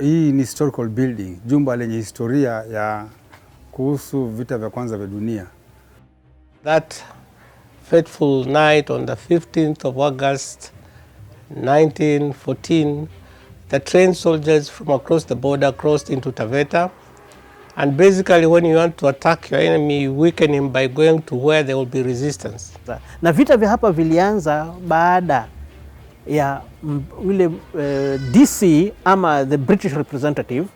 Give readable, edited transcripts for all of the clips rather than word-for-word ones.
Hii ni historical building, jumba lenye historia ya kuhusu vita vya kwanza vya dunia. That fateful night on the 15th of August 1914, the trained soldiers from across the border crossed into Taveta. And basically when you want to attack your enemy, you weaken him by going to where there will be resistance. Na vita vya hapa vilianza baada ya ule DC ama the British representative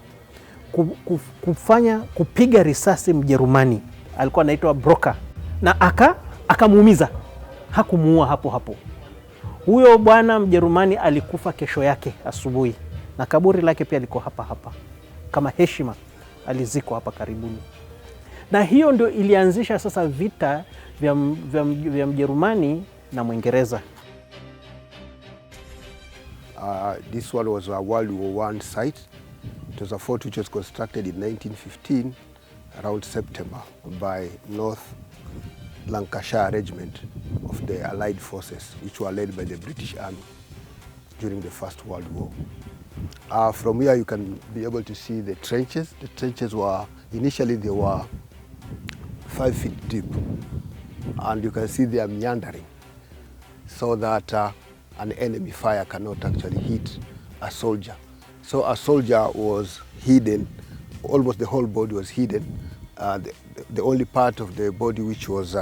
kupiga risasi Mjerumani alikuwa anaitwa Broker, na akamuumiza, hakumuua hapo hapo. Huyo bwana Mjerumani alikufa kesho yake asubuhi, na kaburi lake pia liko hapa hapa kama heshima, alizikwa hapa karibuni. Na hiyo ndio ilianzisha sasa vita vya Mjerumani na Mwingereza. This one was a World War I site. It was a fort which was constructed in 1915 around September by North Lancashire Regiment of the Allied Forces, which were led by the British Army during the First World War. From here you can be able to see the trenches. The trenches were, initially they were 5 feet deep, and you can see they are meandering so that an enemy fire cannot actually hit a soldier. So a soldier was hidden, almost the whole body was hidden. The only part of the body which was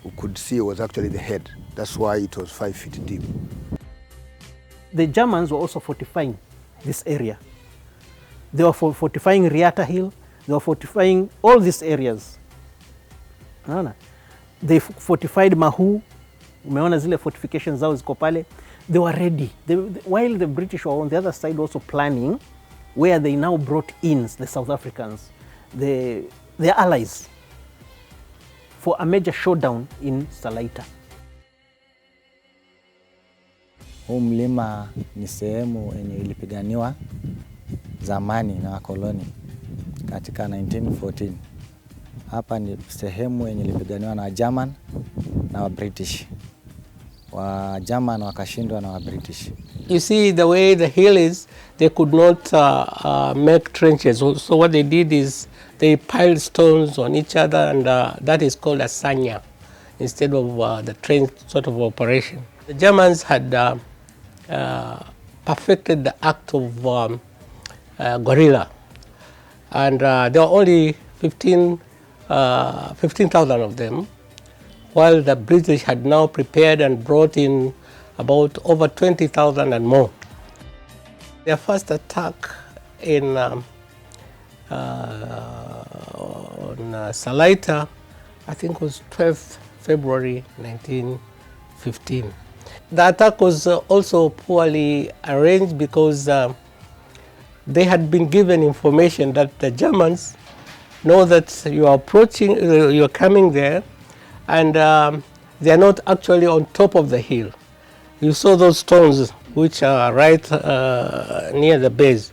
we could see was actually the head. That's why it was 5 feet deep. The Germans were also fortifying this area. They were fortifying Riata Hill, they were fortifying all these areas. They fortified Mahu. Umeona zile fortifications zao ziko pale. They were ready. While the British were on the other side also planning, where they now brought in the South Africans, their allies, for a major showdown in Taita. Huu mlima ni sehemu yenye ilipiganiwa zamani na wakoloni katika 1914. Hapa ni sehemu yenye ilipiganiwa na German na wa British. Wa German wakashindwa na wa British. You see the way the hill is, they could not make trenches. So what they did is they piled stones on each other, and that is called a sanya instead of the trench sort of operation. The Germans had perfected the act of guerrilla, and there were only 15,000 of them, while the British had now prepared and brought in about over 20,000 and more. Their first attack in on Taita, I think was 12th February 1915. The attack was also poorly arranged because they had been given information that the Germans know that you are approaching, you are coming there, and they are not actually on top of the hill. You saw those stones which are right near the base.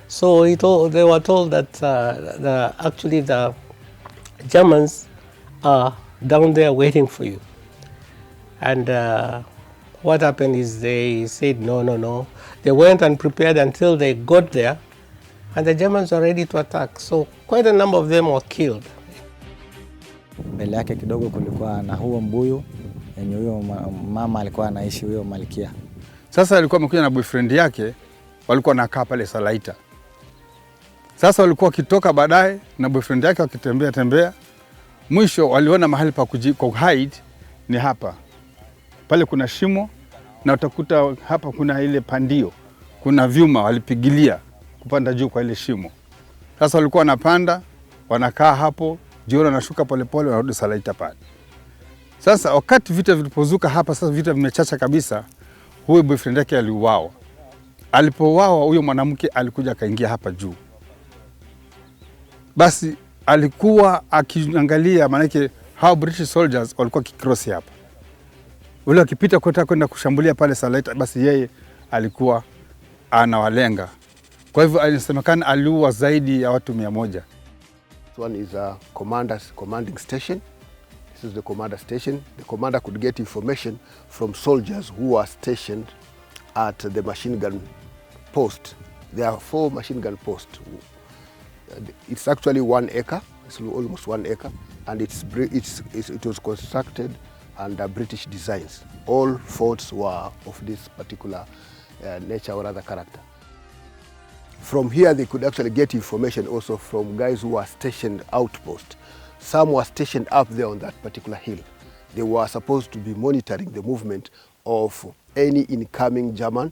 So they were told that actually the Germans are down there waiting for you. And what happened is they said no. They went and prepared until they got there, and the Germans were ready to attack. So quite a number of them were killed. Mbele yake kidogo kulikuwa na huo mbuyu yenye huyo mama alikuwa anaishi, huyo malkia. Sasa alikuwa amekuja na boyfriend yake, walikuwa nakaa pale Taita. Sasa walikuwa kitoka baadaye na boyfriend yake wakitembea. Mwisho waliona mahali pa hide ni hapa. Pale kuna shimo na utakuta hapa kuna ile pandio. Kuna vyuma walipigilia kupanda juu kwa ile shimo. Sasa walikuwa wanapanda, wanakaa hapo, jioni wanashuka polepole wanarudi Taita pale. Sasa wakati vita vilipozuka hapa, sasa vita vimechacha kabisa, huyo boyfriend yake aliuawa. Alipouawa huyo mwanamke alikuja akaingia hapa juu. Basi alikuwa akiangalia, manake how British soldiers walikuwa kikrosi hapa. Ule akipita kwenda kushambulia pale Taita, basi yeye alikuwa anawalenga. Kwa hivyo alisemekana aliua zaidi ya watu 100. This one is a commanding station. This is the commander station. The commander could get information from soldiers who are stationed at the machine gun post There are 4 machine gun posts. It's actually 1 acre, it's almost 1 acre, and it was constructed under British designs. All forts were of this particular nature or other character. From here, they could actually get information also from guys who were stationed outpost. Some were stationed up there on that particular hill. They were supposed to be monitoring the movement of any incoming German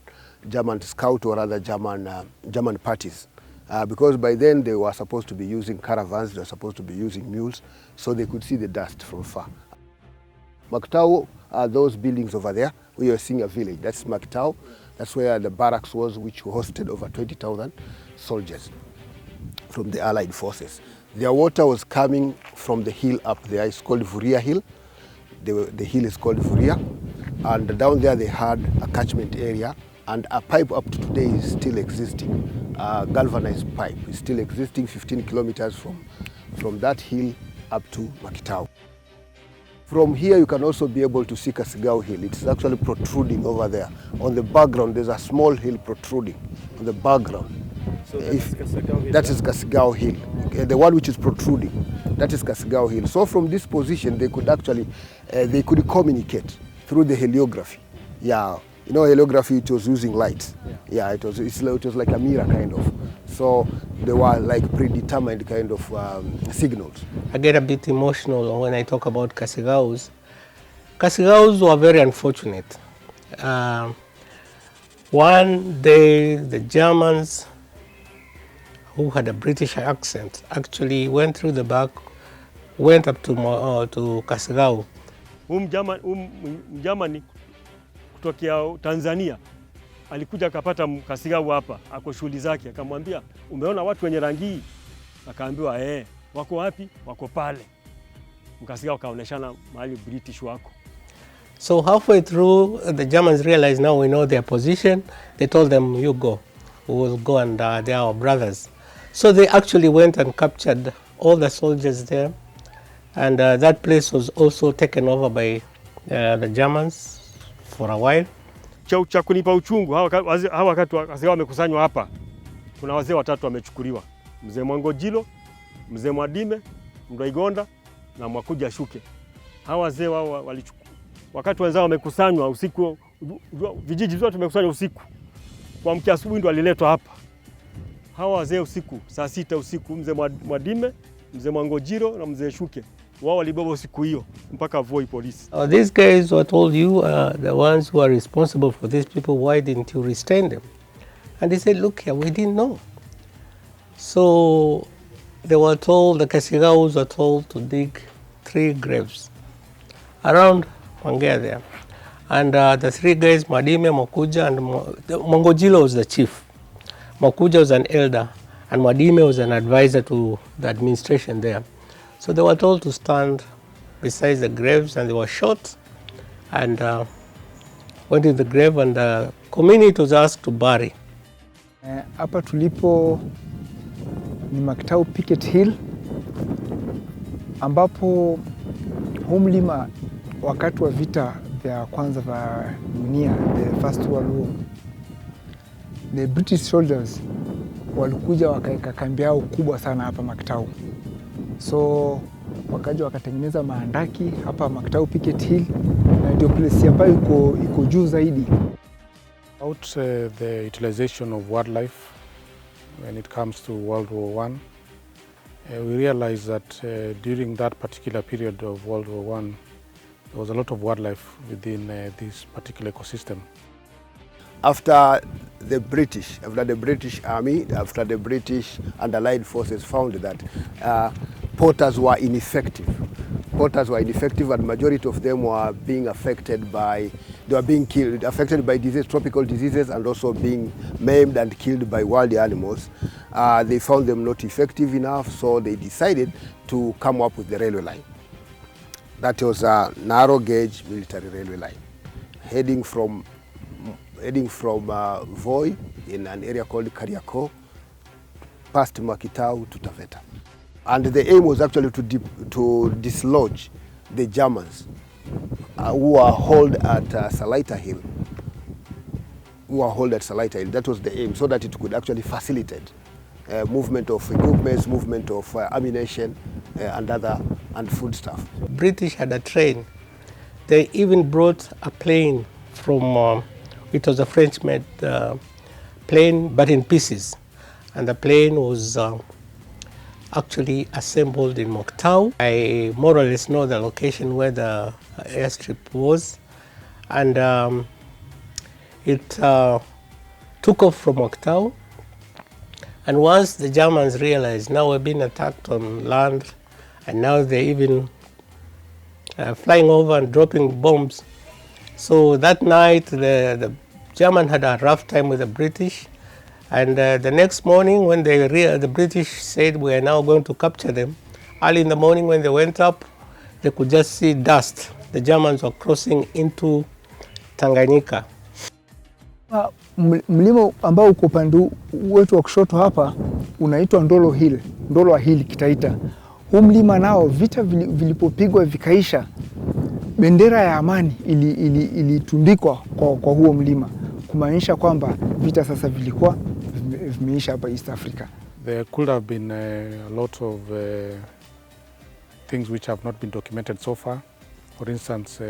scout or other German parties. Because by then they were supposed to be using caravans, they were supposed to be using mules, so they could see the dust from far. Maktau are those buildings over there. We are seeing a village. That's Maktau. That's where the barracks was, which hosted over 20,000 soldiers from the Allied forces. Their water was coming from the hill up there. It's called Vuria Hill. The hill is called Vuria. And down there they had a catchment area, and a pipe up to today is still existing. A galvanized pipe is still existing 15 kilometers from that hill up to Makitau. From here you can also be able to see Kasigao Hill. It's actually protruding over there. On the background there's a small hill protruding on the background. So that is Kasigao Hill. That is Kasigao Hill. Okay, the one which is protruding, that is Kasigao Hill. So from this position they could actually communicate through the heliography. Yeah, you know, heliography, it was using light. Yeah, it was like a mirror kind of. So they were like predetermined kind of signals. I get a bit emotional when I talk about Kasigaos. Kasigaos were very unfortunate. One day the Germans, who had a British accent, actually went through the back, went up to Kasigao. Mjamani kutokea Tanzania alikuja akapata Kasigao hapa, ako shughuli zake, akamwambia umeona watu wenye rangi hii? Akaambiwa wako wapi? Wako pale. Kasigao kaoneshana mahali British wako. So halfway through, the Germans realized now we know their position. They told them, you go, we will go, and they are our brothers. So they actually went and captured all the soldiers there, and that place was also taken over by the Germans for a while. Cha kunipa uchungu, hawa wakati Kasigao wamekusanywa hapa, kuna wazee 3 wamechukuliwa. Mzee Mwangojilo, Mzee Mwadime, Mraigonda na Mwakuja Shuke. Hawa wazee wao wakati wenzao wamekusanywa usiku, vijiji vyote vimekusanywa usiku. Kuamkia asubuhi ndo waliletwa hapa. Hawa wazee usiku, saa 6 usiku, Mzee Mwadime, Mzee Mwangojilo na Mzee Shuke, wao walibeba usiku hiyo mpaka Voi police. These guys were told, you are the ones who are responsible for these people, why didn't you restrain them? And they said, look here, we didn't know. So they were told, the Kasigaos were told to dig 3 graves around Wangea there. And the 3 guys, Mwadime, Mwakuja, and Mwangojilo was the chief. Mwakuja was an elder, and Mwadime was an advisor to the administration there. So they were told to stand beside the graves, and they were shot and went to the grave, and the community was asked to bury. Hapa tulipo ni Maktau Picket Hill, ambapo huu mlima wakati wa vita vya kwanza vya dunia, the First World War, the British soldiers walikuja wakaeka kambi yao kubwa sana hapa Maktau. So wakaja wakatengeneza maandaki hapa Maktau Picket Hill, na ndio place ambayo iko juu zaidi. About the utilization of wildlife when it comes to World War I, we realized that during that particular period of World War I, there was a lot of wildlife within this particular ecosystem. After the British Army, after the British and Allied forces found that potters were ineffective. Potters were ineffective, and majority of them were being affected by disease, tropical diseases, and also being maimed and killed by wild animals. They found them not effective enough, so they decided to come up with the railway line. That was a narrow gauge military railway line, heading from Voi in an area called Kariako, past Makitau to Taveta. And the aim was actually to dislodge the Germans who were held at Taita Hill. were held at Salaita. That was the aim, so that it could actually facilitate movement of equipment, movement of ammunition and food stuff. British had a train. They even brought a plane from, it was a French-made plane, but in pieces. And the plane was actually assembled in Moktau. I more or less know the location where the airstrip was. And it took off from Moktau. And once the Germans realized now we're being attacked on land, and now they're even flying over and dropping bombs. So that night the German had a rough time with the British, and the next morning when the British said we are now going to capture them, early in the morning when they went up, they could just see dust. The Germans were crossing into Tanganyika. Mlima ambao uko upande wetu wa kushoto hapa unaitwa Ndolwa Hill Kitaita. Huu mlima nao vita vilipopigwa vikaisha, bendera ya amani ilitundikwa kwa huo mlima, kumaanisha kwamba vita sasa vilikuwa vimeisha hapa East Africa. There could have been a lot of things which have not been documented so far. For instance,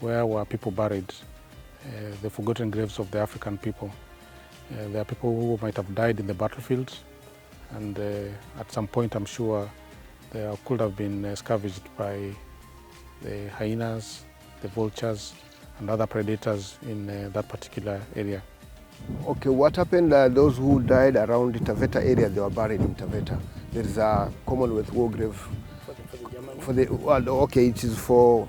where were people buried? The forgotten graves of the African people. There are people who might have died in the battlefield, and at some point I'm sure they could have been scavenged by the hyenas, the vultures, and other predators in that particular area. Okay, what happened, those who died around the Taveta area, they were buried in Taveta. There is a Commonwealth war grave. Okay, it is for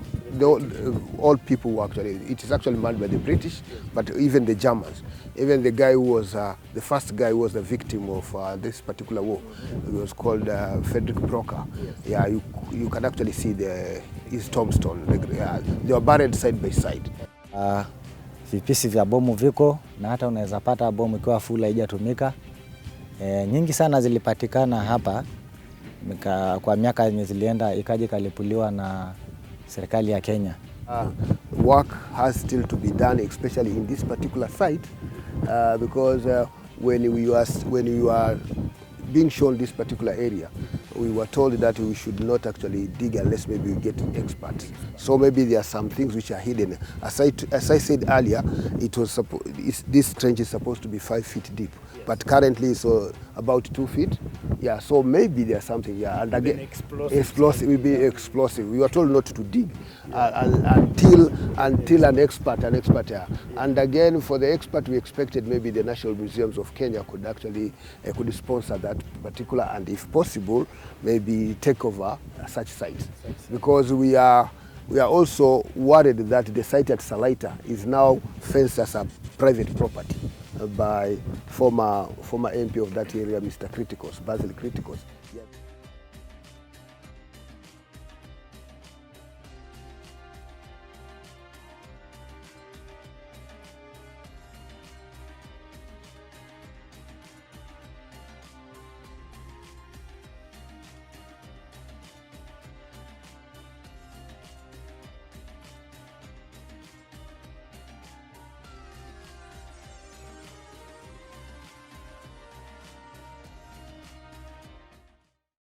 all people who actually, it is actually manned by the British, but even the Germans. Even the guy who was, the first guy who was the victim of this particular war, he was called Frederick Brocker. Yeah, you can actually see his tombstone. They were buried side by side. Vipisi vya bomu viko, na hata unaweza pata bomu ikiwa full haijatumika. Nyingi sana zilipatikana hapa kwa miaka yenye zilienda, ikaja kalipuliwa na serikali ya Kenya. Work has still to be done, especially in this particular site, because when we were being shown this particular area, we were told that we should not actually dig unless maybe we get experts. So maybe there are some things which are hidden. As I said earlier, this trench is supposed to be 5 feet deep, but currently it's about 2 feet. Yeah, so maybe there's something. Yeah, and again, explosive will be explosive. We were told not to dig until an expert. Yeah. And again, for the expert, we expected maybe the National Museums of Kenya could actually could sponsor that particular, and if possible, maybe take over such sites, because we are also worried that the site at Salaita is now fenced as a private property by former MP of that area, Mr. Criticos, Basil Criticos. Yeah.